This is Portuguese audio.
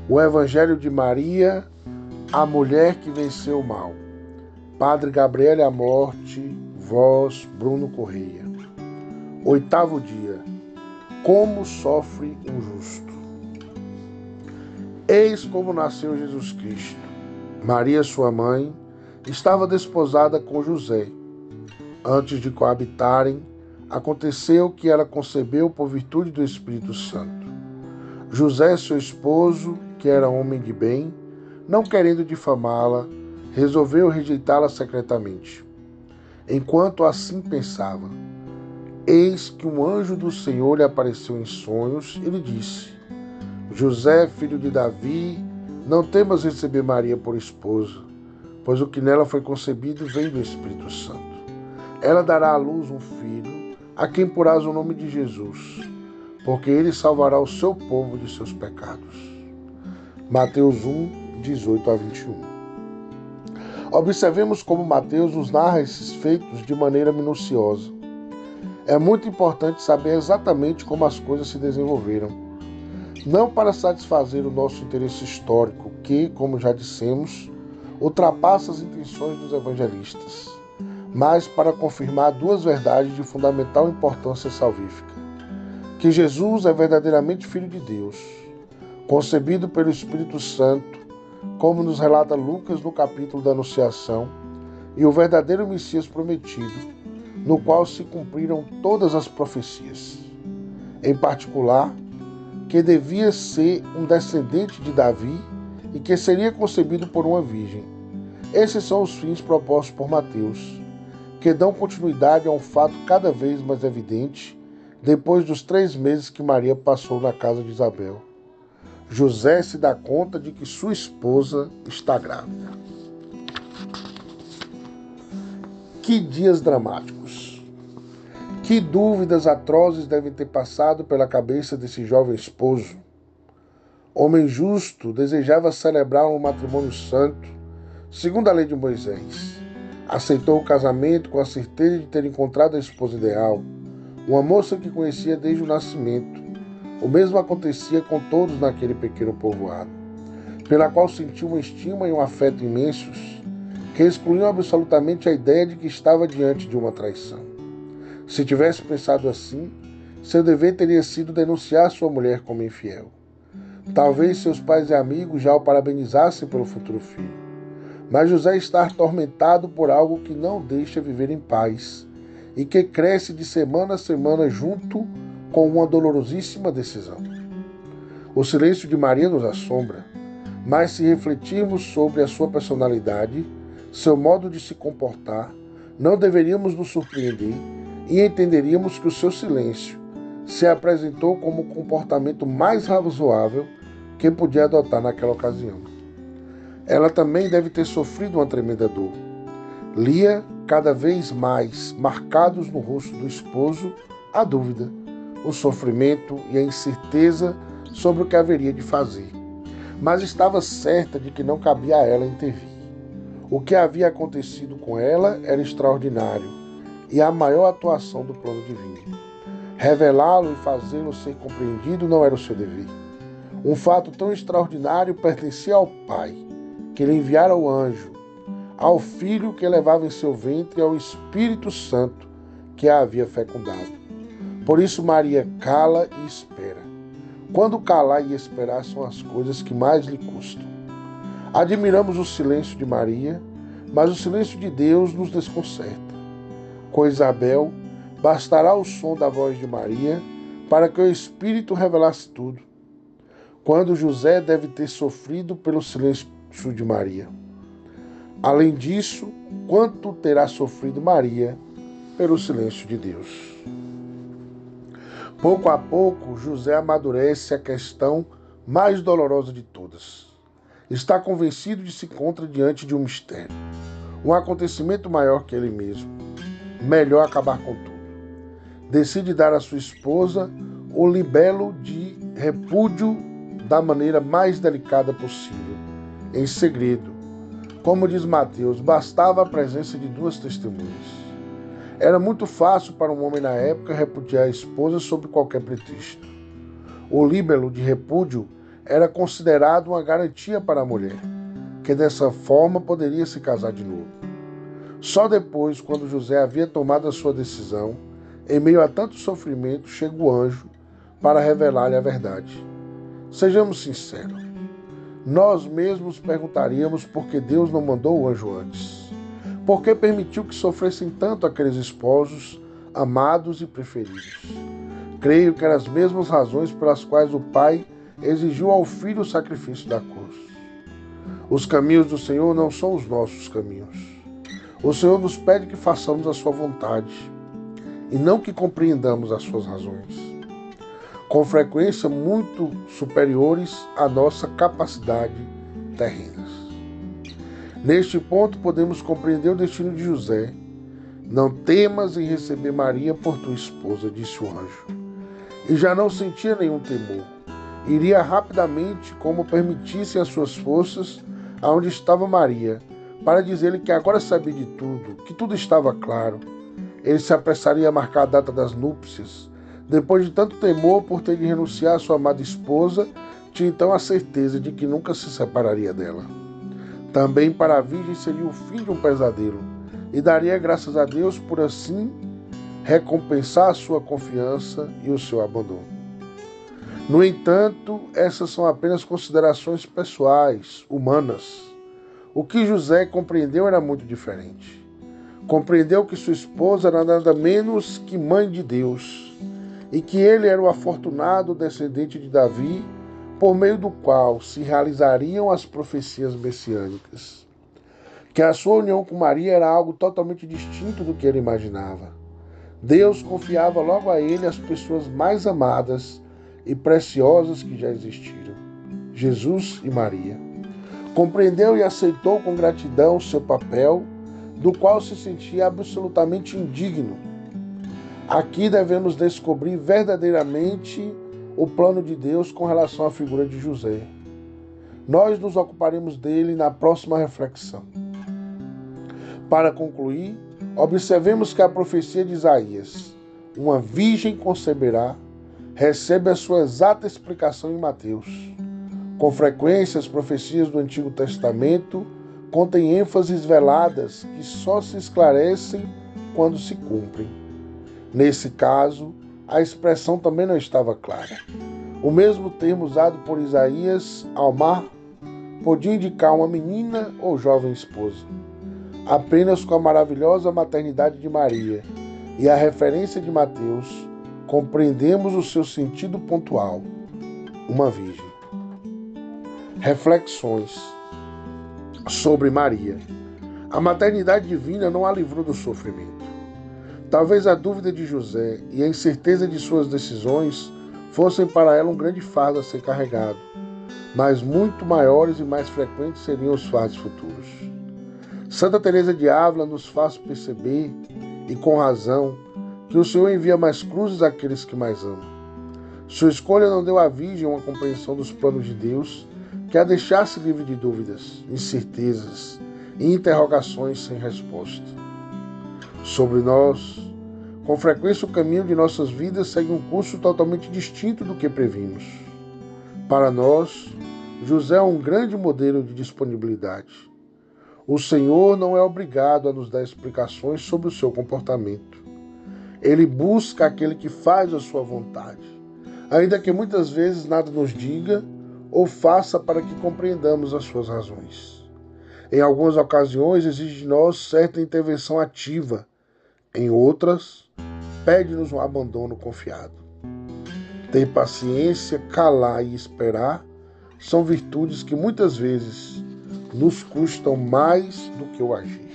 O Evangelho de Maria, a mulher que venceu o mal. Padre Gabriel à morte, voz Bruno Correia. 8º dia. Como sofre um justo. Eis como nasceu Jesus Cristo. Maria, sua mãe, estava desposada com José. Antes de coabitarem, aconteceu que ela concebeu por virtude do Espírito Santo. José, seu esposo, que era homem de bem, não querendo difamá-la, resolveu rejeitá-la secretamente. Enquanto assim pensava, eis que um anjo do Senhor lhe apareceu em sonhos e lhe disse: José, filho de Davi, não temas receber Maria por esposa, pois o que nela foi concebido vem do Espírito Santo. Ela dará à luz um filho, a quem porás o nome de Jesus, porque ele salvará o seu povo de seus pecados. Mateus 1, 18 a 21. Observemos como Mateus nos narra esses feitos de maneira minuciosa. É muito importante saber exatamente como as coisas se desenvolveram. Não para satisfazer o nosso interesse histórico, que, como já dissemos, ultrapassa as intenções dos evangelistas, mas para confirmar duas verdades de fundamental importância salvífica: que Jesus é verdadeiramente Filho de Deus, concebido pelo Espírito Santo, como nos relata Lucas no capítulo da Anunciação, e o verdadeiro Messias prometido, no qual se cumpriram todas as profecias. Em particular, que devia ser um descendente de Davi e que seria concebido por uma virgem. Esses são os fins propostos por Mateus, que dão continuidade a um fato cada vez mais evidente depois dos 3 meses que Maria passou na casa de Isabel. José se dá conta de que sua esposa está grávida. Que dias dramáticos! Que dúvidas atrozes devem ter passado pela cabeça desse jovem esposo. Homem justo, desejava celebrar um matrimônio santo, segundo a lei de Moisés. Aceitou o casamento com a certeza de ter encontrado a esposa ideal, uma moça que conhecia desde o nascimento. O mesmo acontecia com todos naquele pequeno povoado, pela qual sentiu uma estima e um afeto imensos, que excluíam absolutamente a ideia de que estava diante de uma traição. Se tivesse pensado assim, seu dever teria sido denunciar sua mulher como infiel. Talvez seus pais e amigos já o parabenizassem pelo futuro filho. Mas José está atormentado por algo que não deixa viver em paz e que cresce de semana a semana junto com uma dolorosíssima decisão. O silêncio de Maria nos assombra, mas se refletirmos sobre a sua personalidade, seu modo de se comportar, não deveríamos nos surpreender e entenderíamos que o seu silêncio se apresentou como o comportamento mais razoável que podia adotar naquela ocasião. Ela também deve ter sofrido uma tremenda dor. Lia cada vez mais marcados no rosto do esposo a dúvida, o sofrimento e a incerteza sobre o que haveria de fazer. Mas estava certa de que não cabia a ela intervir. O que havia acontecido com ela era extraordinário e a maior atuação do plano divino. Revelá-lo e fazê-lo ser compreendido não era o seu dever. Um fato tão extraordinário pertencia ao Pai, que lhe enviara o anjo, ao Filho que levava em seu ventre e ao Espírito Santo que a havia fecundado. Por isso Maria cala e espera. Quando calar e esperar são as coisas que mais lhe custam. Admiramos o silêncio de Maria, mas o silêncio de Deus nos desconcerta. Com Isabel, bastará o som da voz de Maria para que o Espírito revelasse tudo. Quando José deve ter sofrido pelo silêncio de Maria. Além disso, quanto terá sofrido Maria pelo silêncio de Deus. Pouco a pouco, José amadurece a questão mais dolorosa de todas. Está convencido de se encontrar diante de um mistério, um acontecimento maior que ele mesmo. Melhor acabar com tudo. Decide dar à sua esposa o libelo de repúdio da maneira mais delicada possível, em segredo. Como diz Mateus, bastava a presença de 2 testemunhas. Era muito fácil para um homem na época repudiar a esposa sob qualquer pretexto. O líbelo de repúdio era considerado uma garantia para a mulher, que dessa forma poderia se casar de novo. Só depois, quando José havia tomado a sua decisão, em meio a tanto sofrimento, chega o anjo para revelar-lhe a verdade. Sejamos sinceros, nós mesmos perguntaríamos por que Deus não mandou o anjo antes. Por que permitiu que sofressem tanto aqueles esposos amados e preferidos? Creio que eram as mesmas razões pelas quais o Pai exigiu ao Filho o sacrifício da cruz. Os caminhos do Senhor não são os nossos caminhos. O Senhor nos pede que façamos a sua vontade e não que compreendamos as suas razões, com frequência muito superiores à nossa capacidade terrena. Neste ponto podemos compreender o destino de José. Não temas em receber Maria por tua esposa, disse o anjo. E já não sentia nenhum temor. Iria rapidamente, como permitissem as suas forças, aonde estava Maria, para dizer-lhe que agora sabia de tudo, que tudo estava claro. Ele se apressaria a marcar a data das núpcias. Depois de tanto temor por ter de renunciar à sua amada esposa, tinha então a certeza de que nunca se separaria dela. Também para a Virgem seria o fim de um pesadelo, e daria graças a Deus por assim recompensar a sua confiança e o seu abandono. No entanto, essas são apenas considerações pessoais, humanas. O que José compreendeu era muito diferente. Compreendeu que sua esposa era nada menos que mãe de Deus, e que ele era o afortunado descendente de Davi, por meio do qual se realizariam as profecias messiânicas. Que a sua união com Maria era algo totalmente distinto do que ele imaginava. Deus confiava logo a ele as pessoas mais amadas e preciosas que já existiram, Jesus e Maria. Compreendeu e aceitou com gratidão seu papel, do qual se sentia absolutamente indigno. Aqui devemos descobrir verdadeiramente o plano de Deus com relação à figura de José. Nós nos ocuparemos dele na próxima reflexão. Para concluir, observemos que a profecia de Isaías, uma virgem conceberá, recebe a sua exata explicação em Mateus. Com frequência, as profecias do Antigo Testamento contêm ênfases veladas que só se esclarecem quando se cumprem. Nesse caso, a expressão também não estava clara. O mesmo termo usado por Isaías, Almar, podia indicar uma menina ou jovem esposa. Apenas com a maravilhosa maternidade de Maria e a referência de Mateus, compreendemos o seu sentido pontual, uma virgem. Reflexões sobre Maria. A maternidade divina não a livrou do sofrimento. Talvez a dúvida de José e a incerteza de suas decisões fossem para ela um grande fardo a ser carregado, mas muito maiores e mais frequentes seriam os fardos futuros. Santa Teresa de Ávila nos faz perceber, e com razão, que o Senhor envia mais cruzes àqueles que mais amam. Sua escolha não deu à Virgem uma compreensão dos planos de Deus que a deixasse livre de dúvidas, incertezas e interrogações sem resposta. Sobre nós, com frequência o caminho de nossas vidas segue um curso totalmente distinto do que previmos. Para nós, José é um grande modelo de disponibilidade. O Senhor não é obrigado a nos dar explicações sobre o seu comportamento. Ele busca aquele que faz a sua vontade, ainda que muitas vezes nada nos diga ou faça para que compreendamos as suas razões. Em algumas ocasiões exige de nós certa intervenção ativa, em outras, pede-nos um abandono confiado. Ter paciência, calar e esperar são virtudes que muitas vezes nos custam mais do que o agir.